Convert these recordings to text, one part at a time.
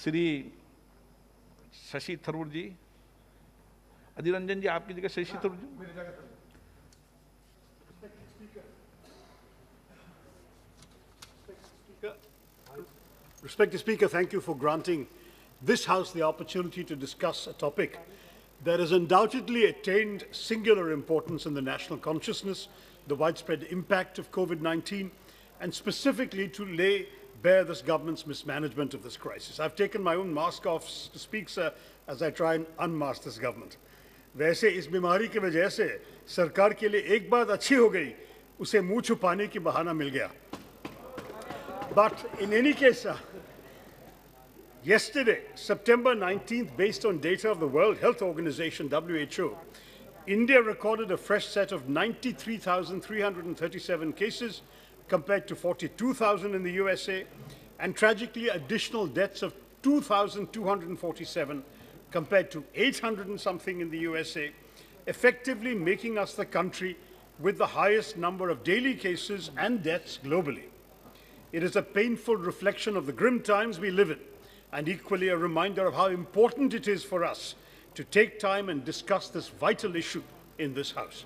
श्री शशि थरूर जी, अधीर रंजन जी आपकी जगह शशि थरूर जी। Respected Speaker, thank you for granting this House the opportunity to discuss a topic that has undoubtedly attained singular importance in the national consciousness, the widespread impact of COVID-19, and specifically to lay bare this government's mismanagement of this crisis. I've taken my own mask off to speak, sir, as I try and unmask this government. वैसे इस बीमारी की वजह से सरकार के लिए एक बात अच्छी हो गई, उसे मुंह छुपाने की बहाना मिल गया. But in any case, yesterday, September 19th, based on data of the World Health Organization, WHO, India recorded a fresh set of 93,337 cases compared to 42,000 in the USA, and tragically additional deaths of 2,247 compared to 800 and something in the USA, effectively making us the country with the highest number of daily cases and deaths globally. It is a painful reflection of the grim times we live in, and equally a reminder of how important it is for us to take time and discuss this vital issue in this House.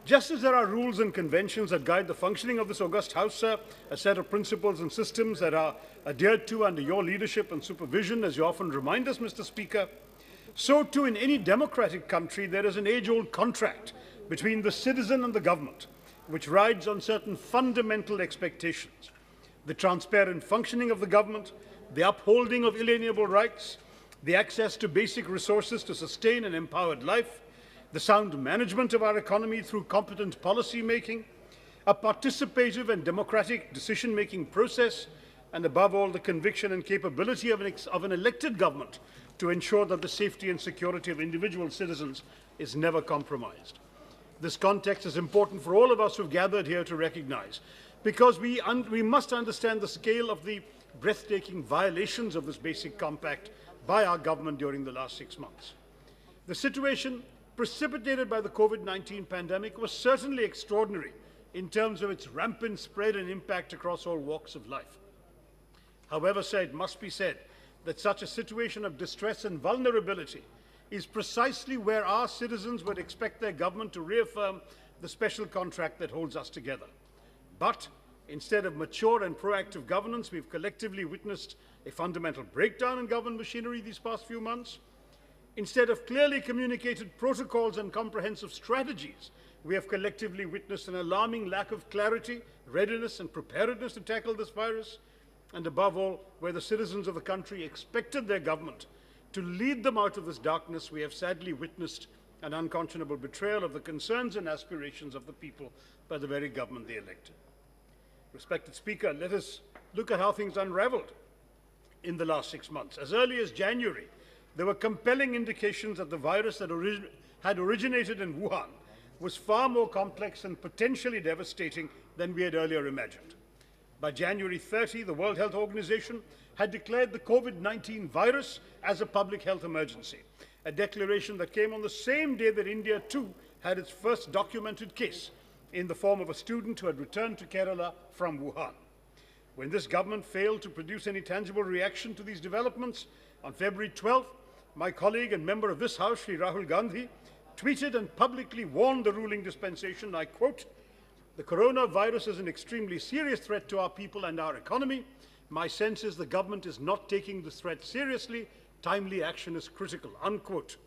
Just as there are rules and conventions that guide the functioning of this august House, sir, a set of principles and systems that are adhered to under your leadership and supervision, as you often remind us, Mr. Speaker, so too in any democratic country there is an age-old contract between the citizen and the government, which rides on certain fundamental expectations: the transparent functioning of the government, the upholding of inalienable rights, the access to basic resources to sustain an empowered life, the sound management of our economy through competent policy making, a participative and democratic decision-making process, and above all, the conviction and capability of an elected government to ensure that the safety and security of individual citizens is never compromised. This context is important for all of us who have gathered here to recognize, because we must understand the scale of the breathtaking violations of this basic compact by our government during the last 6 months. The situation precipitated by the COVID-19 pandemic was certainly extraordinary in terms of its rampant spread and impact across all walks of life. However, sir, it must be said that such a situation of distress and vulnerability is precisely where our citizens would expect their government to reaffirm the special contract that holds us together. But instead of mature and proactive governance, we've collectively witnessed a fundamental breakdown in government machinery these past few months. Instead of clearly communicated protocols and comprehensive strategies, we have collectively witnessed an alarming lack of clarity, readiness, and preparedness to tackle this virus. And above all, where the citizens of the country expected their government to lead them out of this darkness, we have sadly witnessed an unconscionable betrayal of the concerns and aspirations of the people by the very government they elected. Respected Speaker, let us look at how things unraveled in the last 6 months. As early as January, there were compelling indications that the virus that had originated in Wuhan was far more complex and potentially devastating than we had earlier imagined. By January 30, the World Health Organization had declared the COVID-19 virus as a public health emergency, a declaration that came on the same day that India too had its first documented case in the form of a student who had returned to Kerala from Wuhan. When this government failed to produce any tangible reaction to these developments, on February 12th, my colleague and member of this House, Shri Rahul Gandhi, tweeted and publicly warned the ruling dispensation, I quote, "The coronavirus is an extremely serious threat to our people and our economy. My sense is the government is not taking this threat seriously. Timely action is critical," unquote.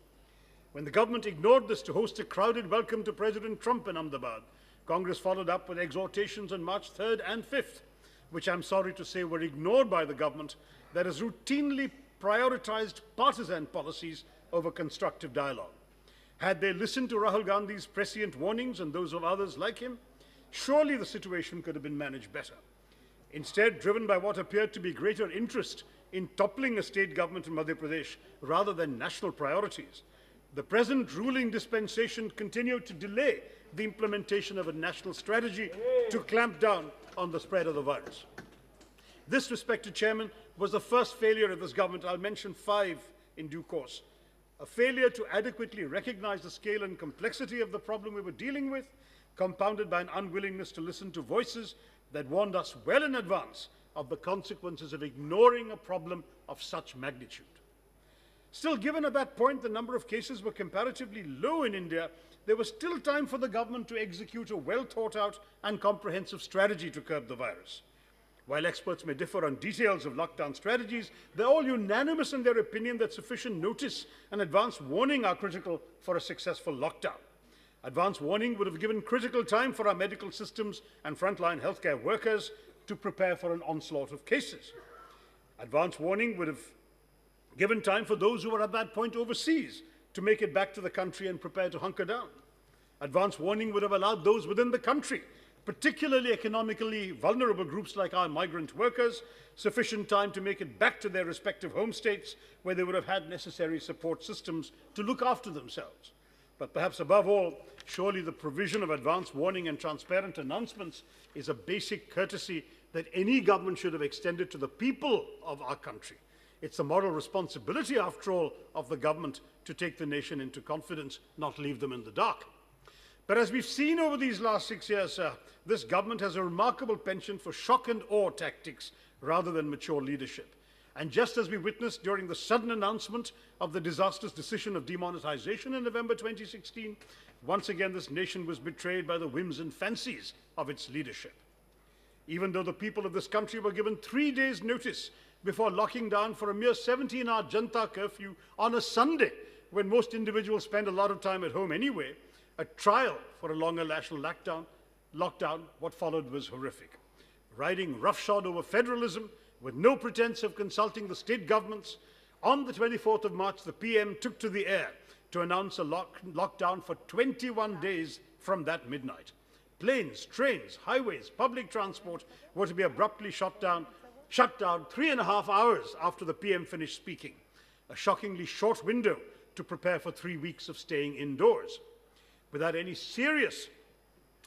When the government ignored this to host a crowded welcome to President Trump in Ahmedabad, Congress followed up with exhortations on March 3rd and 5th, which I'm sorry to say were ignored by the government that has routinely prioritized partisan policies over constructive dialogue. Had they listened to Rahul Gandhi's prescient warnings and those of others like him, surely the situation could have been managed better. Instead, driven by what appeared to be greater interest in toppling a state government in Madhya Pradesh rather than national priorities, the present ruling dispensation continued to delay the implementation of a national strategy to clamp down on the spread of the virus. This, respected Chairman, was the first failure of this government. I'll mention 5 in due course. A failure to adequately recognize the scale and complexity of the problem we were dealing with, compounded by an unwillingness to listen to voices that warned us well in advance of the consequences of ignoring a problem of such magnitude. Still, given at that point the number of cases were comparatively low in India, there was still time for the government to execute a well-thought-out and comprehensive strategy to curb the virus. While experts may differ on details of lockdown strategies, they're all unanimous in their opinion that sufficient notice and advance warning are critical for a successful lockdown. Advance warning would have given critical time for our medical systems and frontline healthcare workers to prepare for an onslaught of cases. Advance warning would have given time for those who were at that point overseas to make it back to the country and prepare to hunker down. Advance warning would have allowed those within the country, particularly economically vulnerable groups like our migrant workers, sufficient time to make it back to their respective home states where they would have had necessary support systems to look after themselves. But perhaps above all, surely the provision of advance warning and transparent announcements is a basic courtesy that any government should have extended to the people of our country. It's the moral responsibility, after all, of the government to take the nation into confidence, not leave them in the dark. But as we've seen over these last 6 years, this government has a remarkable penchant for shock and awe tactics rather than mature leadership. And just as we witnessed during the sudden announcement of the disastrous decision of demonetization in November 2016, once again this nation was betrayed by the whims and fancies of its leadership. Even though the people of this country were given 3 days' notice before locking down for a mere 17-hour Janta curfew on a Sunday, when most individuals spend a lot of time at home anyway, a trial for a longer national lockdown, what followed was horrific. Riding roughshod over federalism, with no pretense of consulting the state governments, on the 24th of March, the PM took to the air to announce a lockdown for 21 days from that midnight. Planes, trains, highways, public transport were to be abruptly shut down 3.5 hours after the PM finished speaking, a shockingly short window to prepare for 3 weeks of staying indoors. Without any serious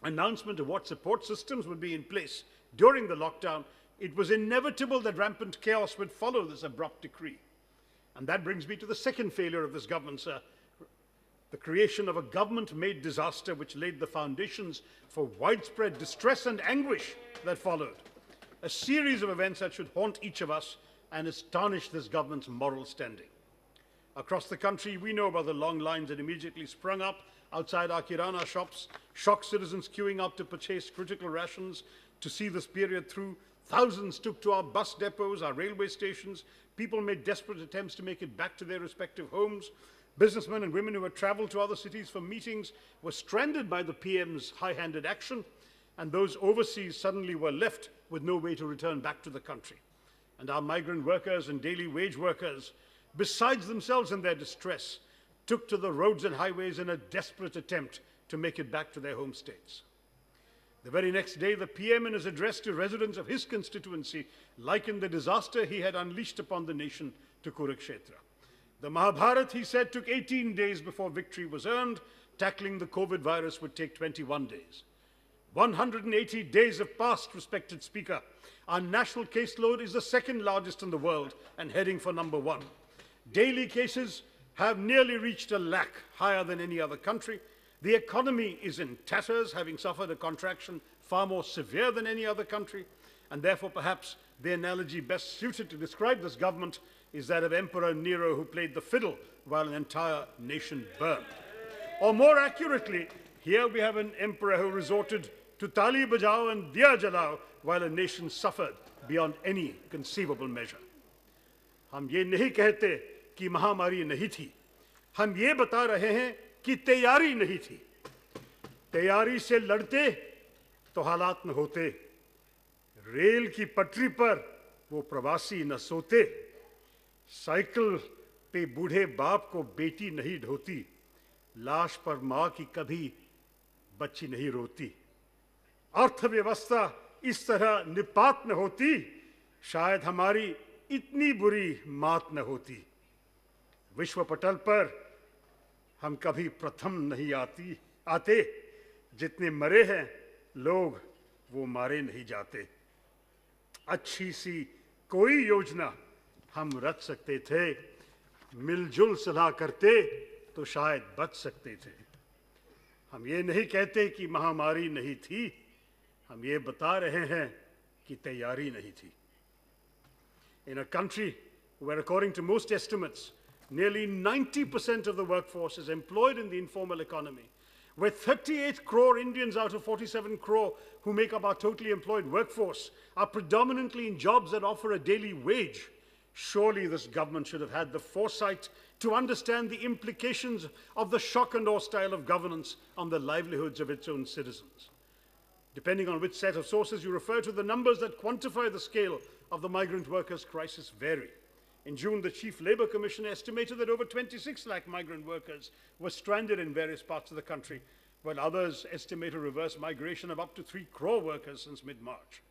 announcement of what support systems would be in place during the lockdown, it was inevitable that rampant chaos would follow this abrupt decree. And that brings me to the second failure of this government, sir, the creation of a government-made disaster which laid the foundations for widespread distress and anguish that followed. A series of events that should haunt each of us and astonish this government's moral standing. Across the country, we know about the long lines that immediately sprung up outside our kirana shops, shocked citizens queuing up to purchase critical rations. To see this period through, thousands took to our bus depots, our railway stations. People made desperate attempts to make it back to their respective homes. Businessmen and women who had traveled to other cities for meetings were stranded by the PM's high-handed action, and those overseas suddenly were left with no way to return back to the country. And our migrant workers and daily wage workers, besides themselves in their distress, took to the roads and highways in a desperate attempt to make it back to their home states. The very next day, the PM, in his address to residents of his constituency, likened the disaster he had unleashed upon the nation to Kurukshetra. The Mahabharata, he said, took 18 days before victory was earned. Tackling the COVID virus would take 21 days. 180 days have passed, respected Speaker. Our national caseload is the second largest in the world and heading for number 1. Daily cases have nearly reached 1 lakh, higher than any other country. The economy is in tatters, having suffered a contraction far more severe than any other country. And therefore, perhaps the analogy best suited to describe this government is that of Emperor Nero, who played the fiddle while an entire nation burned. Or more accurately, here we have an emperor who resorted to tali bajao and diya jalao while a nation suffered beyond any conceivable measure. हम ये नहीं कहते कि महामारी नहीं थी, हम ये बता रहे हैं कि तैयारी नहीं थी। तैयारी से लड़ते तो हालात न होते, रेल की पटरी पर वो प्रवासी न सोते, साइकिल पे बूढ़े बाप को बेटी नहीं ढोती, लाश पर माँ की कभी बच्ची नहीं रोती। अर्थव्यवस्था इस तरह निपात न होती, शायद हमारी इतनी बुरी मात न होती। विश्व पटल पर हम कभी प्रथम नहीं आते, जितने मरे हैं लोग वो मारे नहीं जाते। अच्छी सी कोई योजना हम रच सकते थे, मिलजुल सलाह करते तो शायद बच सकते थे। हम ये नहीं कहते कि महामारी नहीं थी, हम ये बता रहे हैं कि तैयारी नहीं थी। In a country where, according to most estimates, nearly 90% of the workforce is employed in the informal economy, where 38 crore Indians out of 47 crore who make up our totally employed workforce are predominantly in jobs that offer a daily wage, surely this government should have had the foresight to understand the implications of the shock and awe style of governance on the livelihoods of its own citizens. Depending on which set of sources you refer to, the numbers that quantify the scale of the migrant workers' crisis vary. In June, the Chief Labour Commissioner estimated that over 26 lakh migrant workers were stranded in various parts of the country, while others estimate a reverse migration of up to 3 crore workers since mid-March.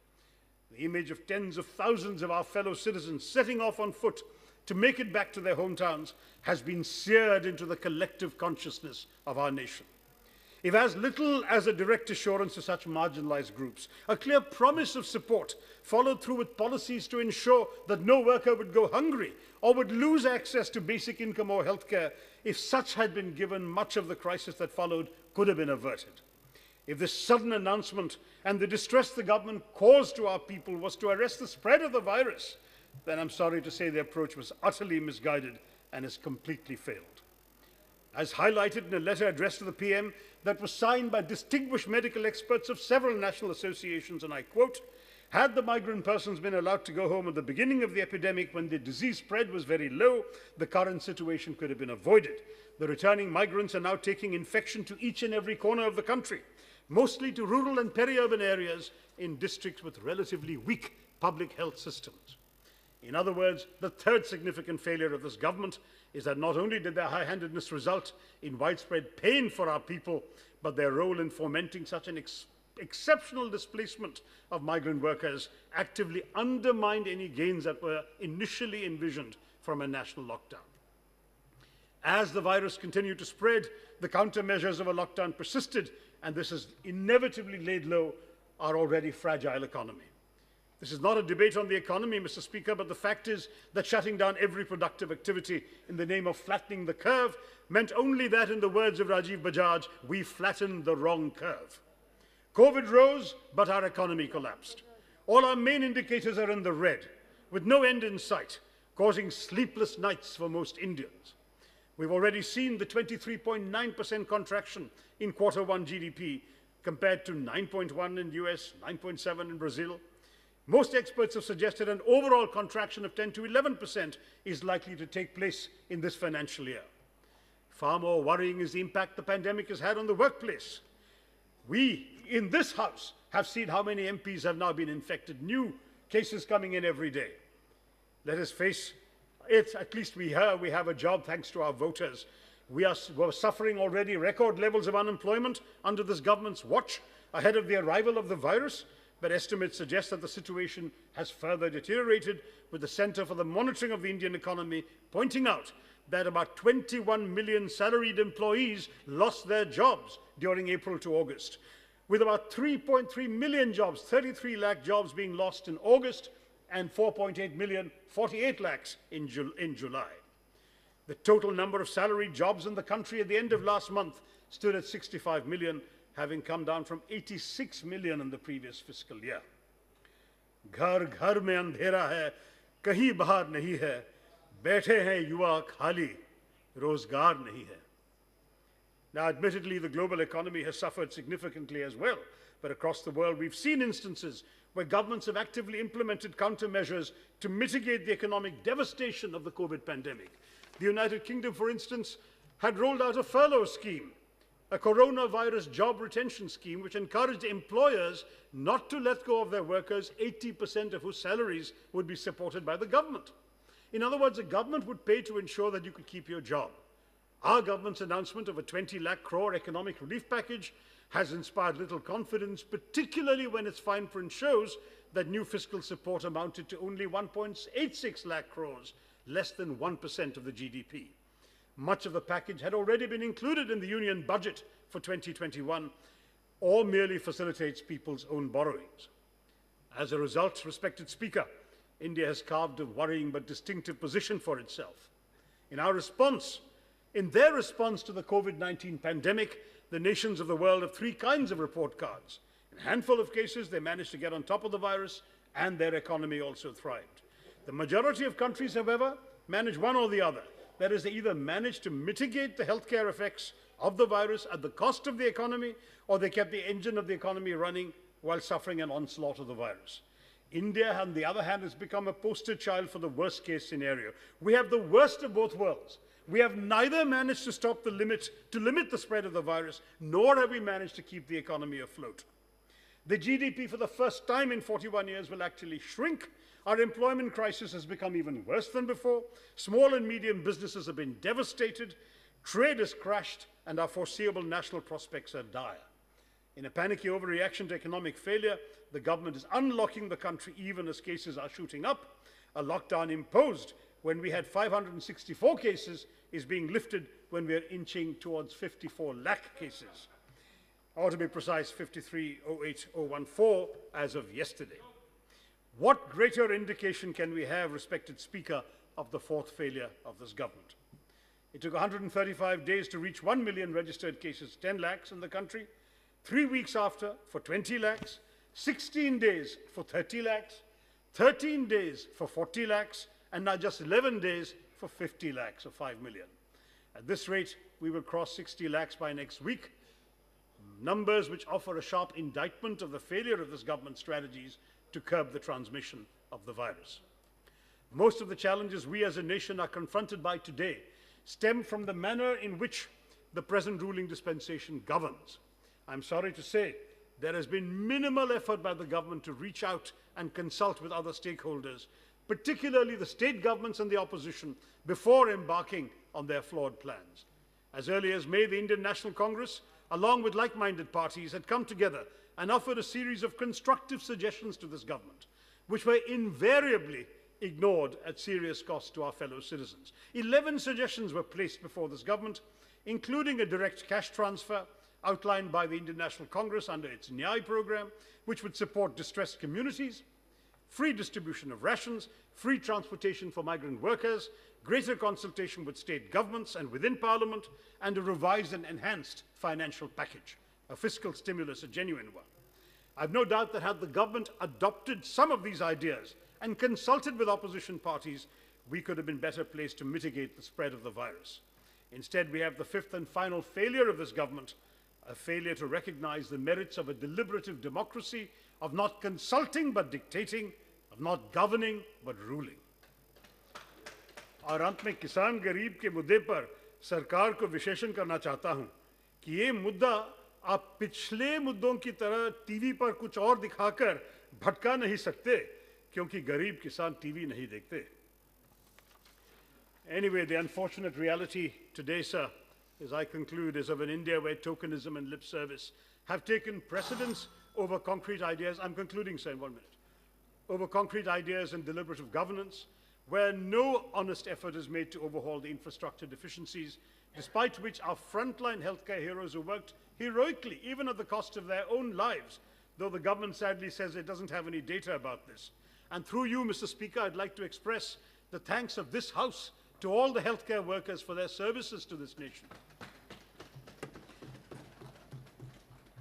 The image of tens of thousands of our fellow citizens setting off on foot to make it back to their hometowns has been seared into the collective consciousness of our nation. If as little as a direct assurance to such marginalized groups, a clear promise of support followed through with policies to ensure that no worker would go hungry or would lose access to basic income or healthcare, if such had been given, much of the crisis that followed could have been averted. If this sudden announcement and the distress the government caused to our people was to arrest the spread of the virus, then I'm sorry to say the approach was utterly misguided and has completely failed. As highlighted in a letter addressed to the PM that was signed by distinguished medical experts of several national associations, and I quote, "Had the migrant persons been allowed to go home at the beginning of the epidemic when the disease spread was very low, the current situation could have been avoided. The returning migrants are now taking infection to each and every corner of the country, mostly to rural and peri-urban areas in districts with relatively weak public health systems." In other words, the third significant failure of this government is that not only did their high-handedness result in widespread pain for our people, but their role in fomenting such an exceptional displacement of migrant workers actively undermined any gains that were initially envisioned from a national lockdown. As the virus continued to spread, the countermeasures of a lockdown persisted, and this has inevitably laid low our already fragile economy. This is not a debate on the economy, Mr. Speaker, but the fact is that shutting down every productive activity in the name of flattening the curve meant only that, in the words of Rajiv Bajaj, we flattened the wrong curve. COVID rose, but our economy collapsed. All our main indicators are in the red, with no end in sight, causing sleepless nights for most Indians. We've already seen the 23.9% contraction in Q1 GDP, compared to 9.1 in US, 9.7 in Brazil. Most experts have suggested an overall contraction of 10 to 11% is likely to take place in this financial year. Far more worrying is the impact the pandemic has had on the workplace. We, in this House, have seen how many MPs have now been infected, new cases coming in every day. Let us face it, at least we have a job thanks to our voters. We're suffering already record levels of unemployment under this government's watch ahead of the arrival of the virus. But estimates suggest that the situation has further deteriorated, with the Centre for the Monitoring of the Indian Economy pointing out that about 21 million salaried employees lost their jobs during April to August, with about 3.3 million jobs, 33 lakh jobs being lost in August, and 4.8 million, 48 lakhs in July. The total number of salaried jobs in the country at the end of last month stood at 65 million, having come down from 86 million in the previous fiscal year. घर घर में अंधेरा है, कहीं बाहर नहीं है, बैठे हैं युवा खाली, रोजगार नहीं है. Now, admittedly, the global economy has suffered significantly as well, but across the world we've seen instances where governments have actively implemented countermeasures to mitigate the economic devastation of the COVID pandemic. The United Kingdom, for instance, had rolled out a furlough scheme, a coronavirus job retention scheme which encouraged employers not to let go of their workers, 80% of whose salaries would be supported by the government. In other words, the government would pay to ensure that you could keep your job. Our government's announcement of a 20 lakh crore economic relief package has inspired little confidence, particularly when its fine print shows that new fiscal support amounted to only 1.86 lakh crores, less than 1% of the GDP. Much of the package had already been included in the Union budget for 2021, or merely facilitates people's own borrowings. As a result, respected Speaker, India has carved a worrying but distinctive position for itself. In their response to the COVID-19 pandemic, the nations of the world have three kinds of report cards. In a handful of cases, they managed to get on top of the virus, and their economy also thrived. The majority of countries, however, manage one or the other. That is, they either manage to mitigate the healthcare effects of the virus at the cost of the economy, or they kept the engine of the economy running while suffering an onslaught of the virus. India, on the other hand, has become a poster child for the worst case scenario. We have the worst of both worlds. We have neither managed to limit the spread of the virus, nor have we managed to keep the economy afloat. The GDP for the first time in 41 years will actually shrink. Our employment crisis has become even worse than before. Small and medium businesses have been devastated. Trade has crashed, and our foreseeable national prospects are dire. In a panicky overreaction to economic failure, the government is unlocking the country even as cases are shooting up. A lockdown imposed when we had 564 cases is being lifted when we are inching towards 54 lakh cases. Or to be precise, 53,08014 as of yesterday. What greater indication can we have, respected Speaker, of the fourth failure of this government? It took 135 days to reach 1 million registered cases, 10 lakhs in the country. 3 weeks after for 20 lakhs, 16 days for 30 lakhs, 13 days for 40 lakhs, and now just 11 days for 50 lakhs, or 5 million. At this rate, we will cross 60 lakhs by next week, numbers which offer a sharp indictment of the failure of this government's strategies to curb the transmission of the virus. Most of the challenges we as a nation are confronted by today stem from the manner in which the present ruling dispensation governs. I'm sorry to say there has been minimal effort by the government to reach out and consult with other stakeholders, particularly the state governments and the opposition, before embarking on their flawed plans. As early as May, the Indian National Congress, along with like-minded parties, had come together and offered a series of constructive suggestions to this government, which were invariably ignored at serious cost to our fellow citizens. 11 suggestions were placed before this government, including a direct cash transfer outlined by the Indian National Congress under its Nyay program, which would support distressed communities, free distribution of rations, free transportation for migrant workers, greater consultation with state governments and within Parliament, and a revised and enhanced financial package, a fiscal stimulus, a genuine one. I've no doubt that had the government adopted some of these ideas and consulted with opposition parties, we could have been better placed to mitigate the spread of the virus. Instead, we have the fifth and final failure of this government, a failure to recognize the merits of a deliberative democracy, of not consulting but dictating, of not governing but ruling. और अंत में किसान गरीब के मुद्दे पर सरकार को विशेषण करना चाहता हूं कि ये मुद्दा आप पिछले मुद्दों की तरह टीवी पर कुछ और दिखाकर भटका नहीं सकते, क्योंकि गरीब किसान टीवी नहीं देखते. Anyway, the unfortunate reality today, sir, as I conclude, is of an India where tokenism and lip service have taken precedence over concrete ideas. I'm concluding, sir, in 1 minute. Over concrete ideas and deliberative governance, where no honest effort is made to overhaul the infrastructure deficiencies, despite which our frontline healthcare heroes who worked heroically, even at the cost of their own lives, though the government sadly says it doesn't have any data about this. And through you, Mr. Speaker, I'd like to express the thanks of this House to all the healthcare workers for their services to this nation.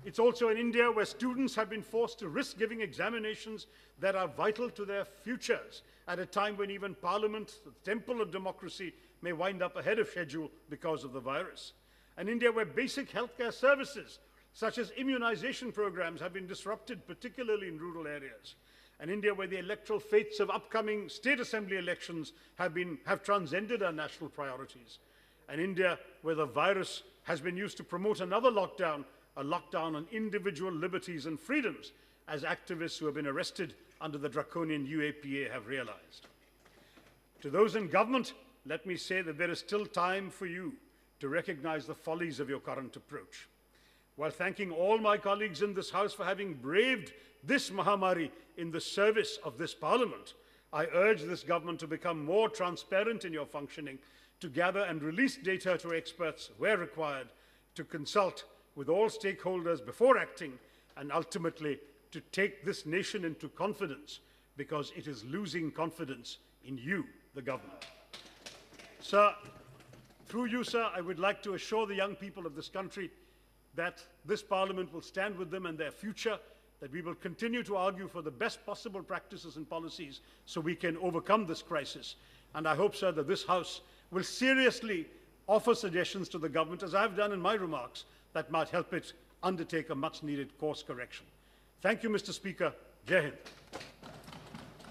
It's also in India where students have been forced to risk giving examinations that are vital to their futures at a time when even Parliament, the temple of democracy, may wind up ahead of schedule because of the virus. An India where basic healthcare services, such as immunization programs, have been disrupted, particularly in rural areas. An India where the electoral fates of upcoming state assembly elections have transcended our national priorities. An India where the virus has been used to promote another lockdown, a lockdown on individual liberties and freedoms, as activists who have been arrested under the draconian UAPA have realized. To those in government, let me say that there is still time for you to recognize the follies of your current approach. While thanking all my colleagues in this House for having braved this Mahamari in the service of this Parliament, I urge this government to become more transparent in your functioning, to gather and release data to experts where required, to consult with all stakeholders before acting, and ultimately to take this nation into confidence, because it is losing confidence in you, the government. Sir, through you, sir, I would like to assure the young people of this country that this Parliament will stand with them and their future that we will continue to argue for the best possible practices and policies so we can overcome this crisis. And I hope, sir, that this House will seriously offer suggestions to the government, as I've done in my remarks, that might help it undertake a much-needed course correction. Thank you, Mr. Speaker. Jai Hind.